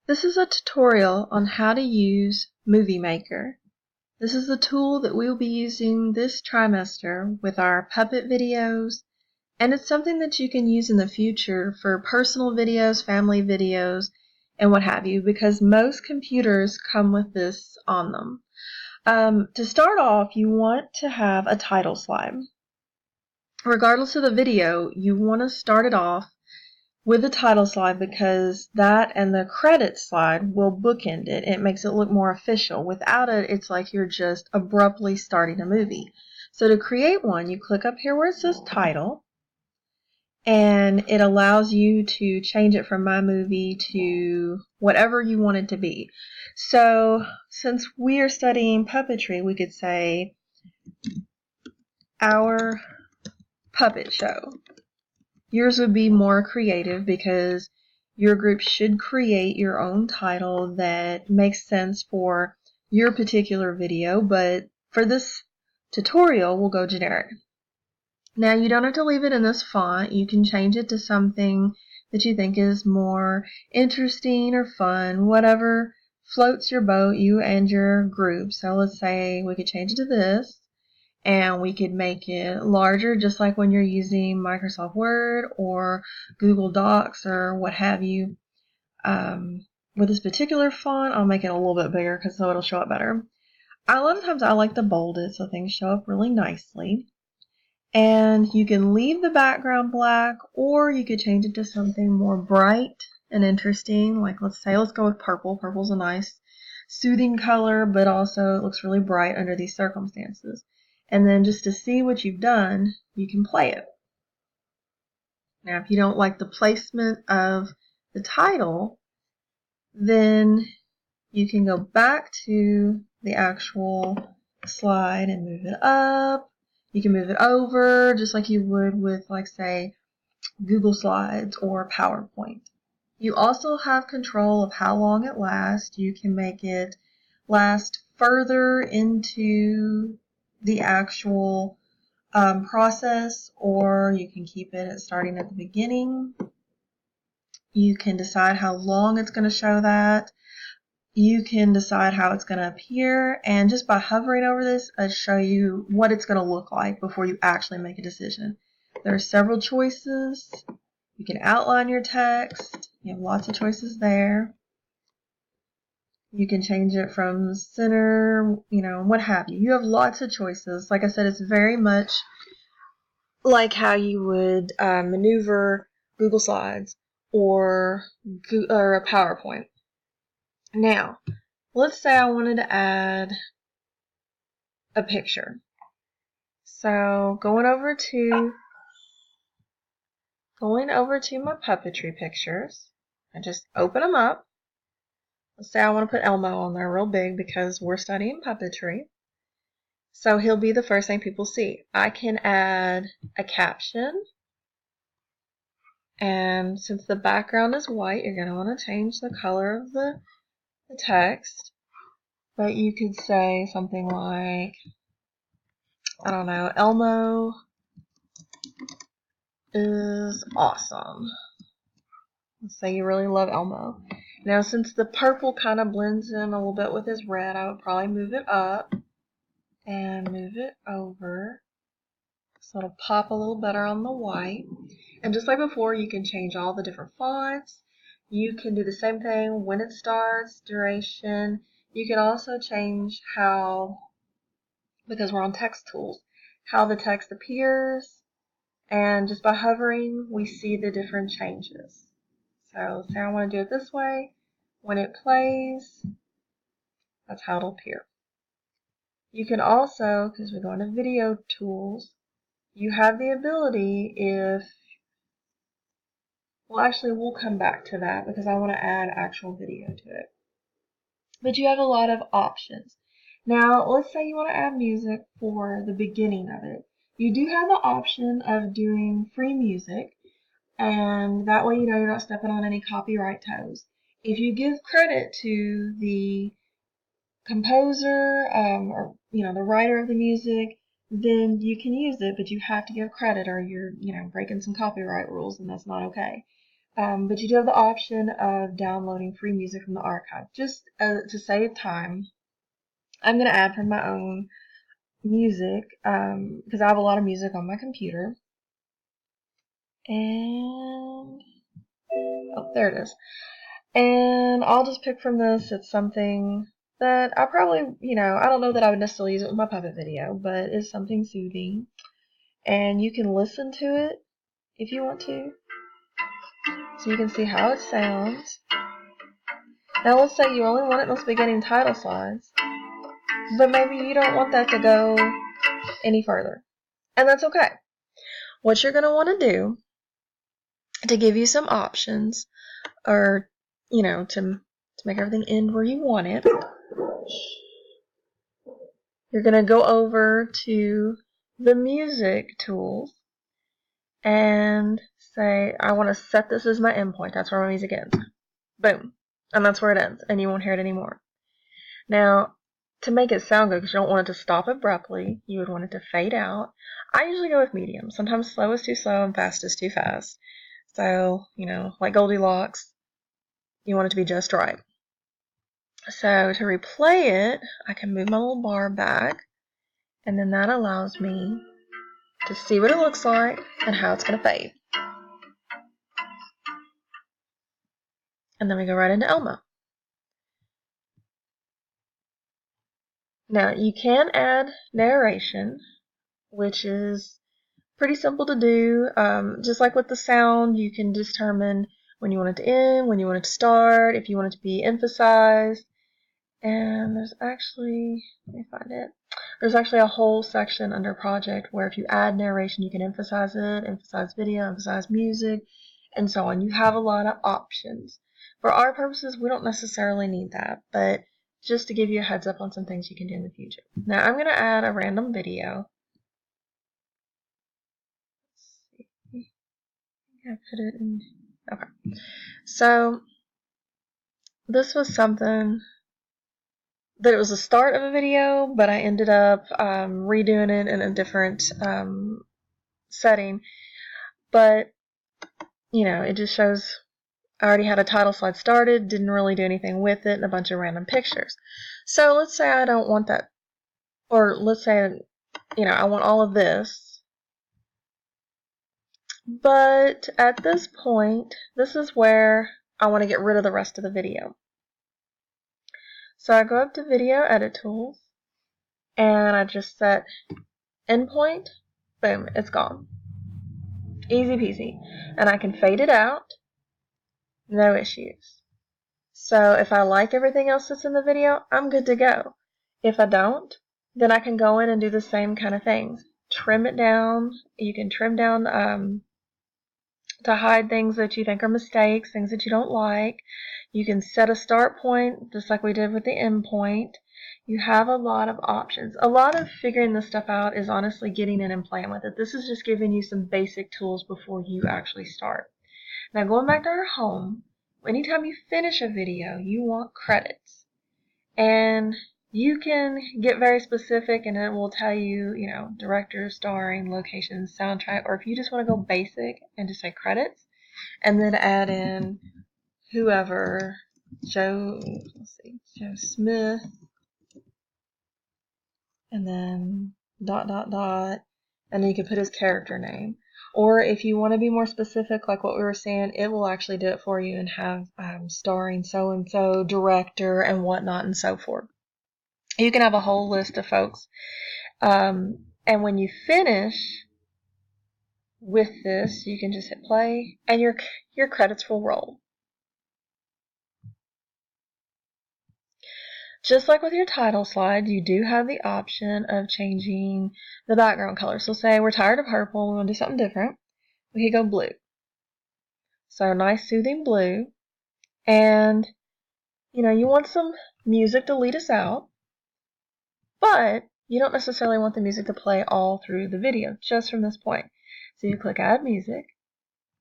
This is a tutorial on how to use Movie Maker. This is the tool that we will be using this trimester with our puppet videos, and it's something that you can use in the future for personal videos, family videos, and what have you, because most computers come with this on them. To start off, you want to have a title slide. Regardless of the video, you want to start it off with the title slide because that and the credit slide will bookend it. It makes it look more official. Without it, it's like you're just abruptly starting a movie. So to create one, you click up here where it says title, and it allows you to change it from My Movie to whatever you want it to be. So since we are studying puppetry, we could say Our Puppet Show. Yours would be more creative because your group should create your own title that makes sense for your particular video, but for this tutorial, we'll go generic. Now, you don't have to leave it in this font. You can change it to something that you think is more interesting or fun, whatever floats your boat, you and your group. So let's say we could change it to this. And we could make it larger, just like when you're using Microsoft Word or Google Docs or what have you. With this particular font, I'll make it a little bit bigger because so it'll show up better. A lot of times I like to bold it so things show up really nicely. And you can leave the background black, or you could change it to something more bright and interesting. Like let's go with purple. Purple's a nice soothing color, but also it looks really bright under these circumstances. And then just to see what you've done, you can play it. Now, if you don't like the placement of the title, then you can go back to the actual slide and move it up. You can move it over just like you would with, like, say, Google Slides or PowerPoint. You also have control of how long it lasts. You can make it last further into the actual process, or you can keep it starting at the beginning. You can decide how long it's going to show that. You can decide how it's going to appear, and just by hovering over this, I'll show you what it's going to look like before you actually make a decision. There are several choices. You can outline your text. You have lots of choices there. You can change it from center, what have you. You have lots of choices. Like I said, it's very much like how you would maneuver Google Slides or a PowerPoint. Now, let's say I wanted to add a picture. So going over to my puppetry pictures, I just open them up. Let's say I want to put Elmo on there real big because we're studying puppetry. So he'll be the first thing people see. I can add a caption. And since the background is white, you're going to want to change the color of the text. But you could say something like, I don't know, Elmo is awesome. Let's say you really love Elmo. Now, since the purple kind of blends in a little bit with his red, I would probably move it up and move it over so it'll pop a little better on the white. And just like before, you can change all the different fonts. You can do the same thing when it starts, duration. You can also change how, because we're on text tools, how the text appears. And just by hovering, we see the different changes. So say I want to do it this way. When it plays, that's how it'll appear. You can also, because we're going to video tools, you have the ability we'll come back to that because I want to add actual video to it. But you have a lot of options. Now, let's say you want to add music for the beginning of it. You do have the option of doing free music, and that way you're not stepping on any copyright toes. If you give credit to the composer or the writer of the music, then you can use it, but you have to give credit or you're breaking some copyright rules, and that's not okay. But you do have the option of downloading free music from the archive. Just to save time, I'm going to add from my own music because I have a lot of music on my computer. And, oh, there it is. And I'll just pick from this. It's something that I probably, I don't know that I would necessarily use it with my puppet video, but it's something soothing. And you can listen to it if you want to, so you can see how it sounds. Now let's say you only want it in those beginning title slides, but maybe you don't want that to go any further. And that's okay. What you're going to want to do to give you some options, or, to make everything end where you want it, you're going to go over to the music tools and say, I want to set this as my endpoint. That's where my music ends. Boom. And that's where it ends, and you won't hear it anymore. Now, to make it sound good, because you don't want it to stop abruptly, you would want it to fade out. I usually go with medium. Sometimes slow is too slow and fast is too fast. So, like Goldilocks, you want it to be just right. So to replay it, I can move my little bar back, and then that allows me to see what it looks like and how it's going to fade. And then we go right into Elmo. Now, you can add narration, which is pretty simple to do. Just like with the sound, you can determine when you want it to end, when you want it to start, if you want it to be emphasized. And there's actually, let me find it. There's actually a whole section under project where if you add narration, you can emphasize it, emphasize video, emphasize music, and so on. You have a lot of options. For our purposes, we don't necessarily need that, but just to give you a heads up on some things you can do in the future. Now I'm going to add a random video. Let's see. I put it in. Okay. So this was something that it was the start of a video, but I ended up redoing it in a different setting. But, it just shows I already had a title slide started, didn't really do anything with it, and a bunch of random pictures. So let's say I don't want that, or let's say, I want all of this. But at this point, this is where I want to get rid of the rest of the video. So I go up to Video Edit Tools, and I just set endpoint. Boom, it's gone. Easy peasy. And I can fade it out. No issues. So if I like everything else that's in the video, I'm good to go. If I don't, then I can go in and do the same kind of things. Trim it down. You can trim down to hide things that you think are mistakes, things that you don't like. You can set a start point, just like we did with the end point. You have a lot of options. A lot of figuring this stuff out is honestly getting in and playing with it. This is just giving you some basic tools before you actually start. Now going back to our home, anytime you finish a video, you want credits. And you can get very specific and it will tell you, director, starring, location, soundtrack, or if you just want to go basic and just say credits, and then add in whoever, Joe Smith, and then ... and then you can put his character name. Or if you want to be more specific, like what we were saying, it will actually do it for you and have starring so-and-so, director, and whatnot, and so forth. You can have a whole list of folks. And when you finish with this, you can just hit play, and your credits will roll. Just like with your title slide, you do have the option of changing the background color. So say we're tired of purple, we want to do something different. We could go blue. So nice soothing blue. And, you want some music to lead us out, but you don't necessarily want the music to play all through the video, just from this point. So you click Add Music,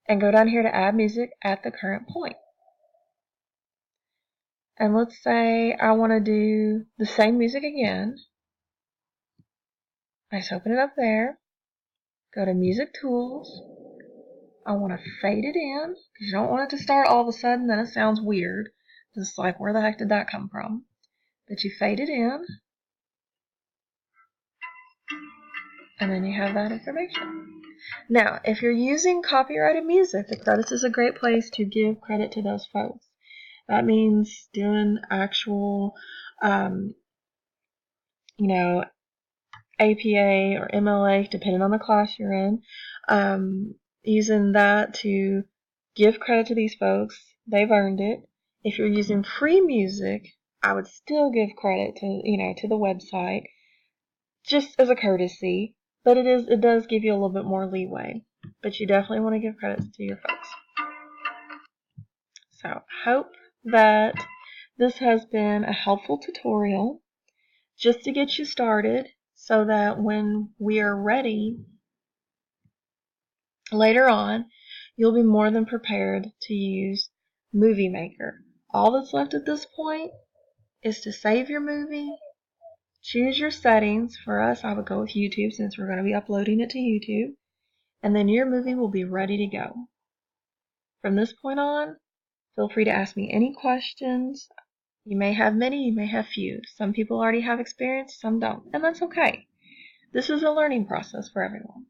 and go down here to Add Music at the current point. And let's say I want to do the same music again. I just open it up there, go to Music Tools, I want to fade it in, because you don't want it to start all of a sudden, then it sounds weird. Just like, where the heck did that come from? But you fade it in, and then you have that information. Now, if you're using copyrighted music, the credits is a great place to give credit to those folks. That means doing actual, APA or MLA, depending on the class you're in, using that to give credit to these folks. They've earned it. If you're using free music, I would still give credit to the website, just as a courtesy, but it does give you a little bit more leeway. But you definitely want to give credits to your folks. So I hope that this has been a helpful tutorial just to get you started, so that when we are ready later on, you'll be more than prepared to use Movie Maker. All that's left at this point is to save your movie, choose your settings. For us, I would go with YouTube, since we're going to be uploading it to YouTube, and then your movie will be ready to go. From this point on, feel free to ask me any questions. You may have many, you may have few. Some people already have experience, some don't, and that's okay. This is a learning process for everyone.